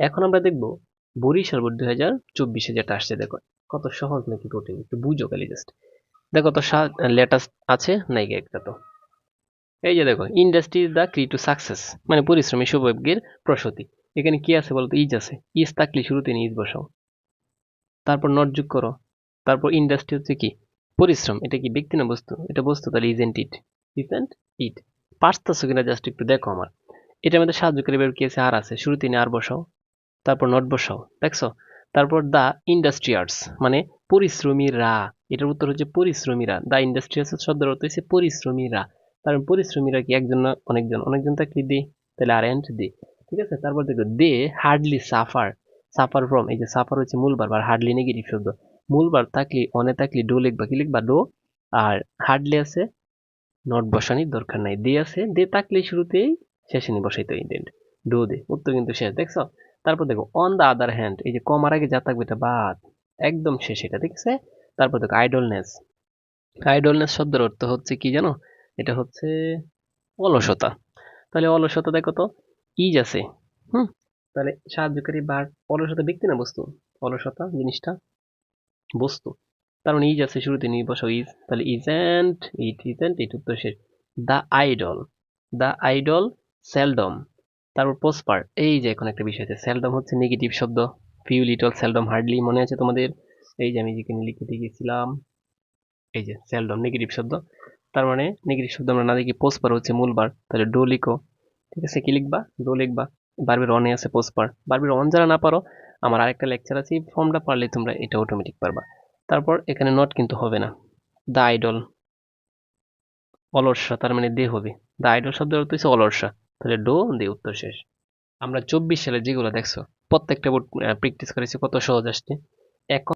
এখন আমরা দেখব বরিশাল বোর্ড 2024 যেটা আসছে। দেখো কত সহজ নাকি কঠিন, একটু বুঝো খালি জাস্ট। দেখো তো লেটেস্ট আছে নাকি একটা তো। এই যে দেখো, ইন্ডাস্ট্রি ইজ দ্য কি টু সাকসেস, মানে পরিশ্রমী সৌভাগ্যের প্রসূতি। এখানে কি আছে বলতো? ইজ আছে। ইজ থাকলে শুরুতে ইজ বসাও, তারপর নট যোগ করো। তারপর ইন্ডাস্ট্রি হচ্ছে কি? পরিশ্রম। এটা কি ব্যক্তি না বস্তু? এটা বস্তু, তাহলে ইজেন্ট ইট। Isn't it. পারতেছো কিনা জাস্ট একটু দেখো আমার। এটার মধ্যে সাহায্যকারী ভাবে কি আছে? আর আছে, শুরুতে আর বসাও, তারপর নট বসাও, দেখছো? তারপর দা ইন্ডাস্ট্রিয়ার্স, মানে পরিশ্রমীরা। এটার উত্তর হচ্ছে পরিশ্রমীরা। দা ইন্ডাস্ট্রিয়ার্স শব্দের অর্থ হচ্ছে পরিশ্রমীরা। কারণ পরিশ্রমীরা কি একজন না অনেকজন? অনেকজন থাকলে দে, তাহলে আর এন্ড দে। ঠিক আছে, তারপর দেখো দে হার্ডলি সাফার। সাফার ফ্রম, এই যে সাফার হচ্ছে মূল ভার্ব আর হার্ডলি নেগেটিভ শব্দ। মূল ভার্ব থাকলে অনে থাকলে ডো লিখবা, কি লিখবা? ডো। আর হার্ডলি আছে, নট বসানির দরকার নাই। দে আছে, দে থাকলে শুরুতেই শেষে নি বসাইতে ইন্টেন্ট। ডো দে, উত্তর কিন্তু শেষ, দেখছো? তারপর দেখো অন দা আদার হ্যান্ড, এই যে কমার আগে যা থাকবে এটা বাদ, একদম শেষ এটা, ঠিক আছে? তারপর দেখো আইডলনেস। আইডলনেস শব্দের অর্থ হচ্ছে কি জানো? এটা হচ্ছে অলসতা। তাহলে অলসতা দেখো তো, ইজ আছে। হুম, তাহলে সাহায্যকারী ভার্ব। অলসতা ব্যক্তি না বস্তু? অলসতা জিনিসটা বস্তু। তার মানে ইজ আছে, শুরুতে নি বসাও ইজ, তাহলে ইজেন্ট ইট, ইজেন্ট ইট, উত্তর শেষ। The idol. The idol seldom. তারপর পোস্পার, এই যে এখন একটা বিষয় আছে, সেলডম হচ্ছে নেগেটিভ শব্দ। ফিউ লিটল সেলডম হার্ডলি, মনে আছে তোমাদের? এই যে আমি যেখানে লিখে দিয়ে গেছিলাম, এই যে সেলডম নেগেটিভ শব্দ। তার মানে নেগেটিভ শব্দ আমরা না দেখি, পোস্পার হচ্ছে মূল বার, তাহলে ডো লিখো। ঠিক আছে, কি লিখবা? ডো লিখবা। বারবির অনে আছে পোস্পার। বারবির অন যারা না পারো, আমার আরেকটা লেকচার আছে, এই ফর্মটা পারলে তোমরা এটা অটোমেটিক পারবা। তারপর এখানে নট কিন্তু হবে না। দ্য আইডল, অলসা, তার মানে দে হবে। দ্য আইডল শব্দের অর্থ হচ্ছে অলসা, তাহলে ডো দে, উত্তর শেষ। আমরা 24 সালে যেগুলো দেখছো প্রত্যেকটা বোর্ড প্র্যাকটিস করেছি, কত সহজ আসছে। এখন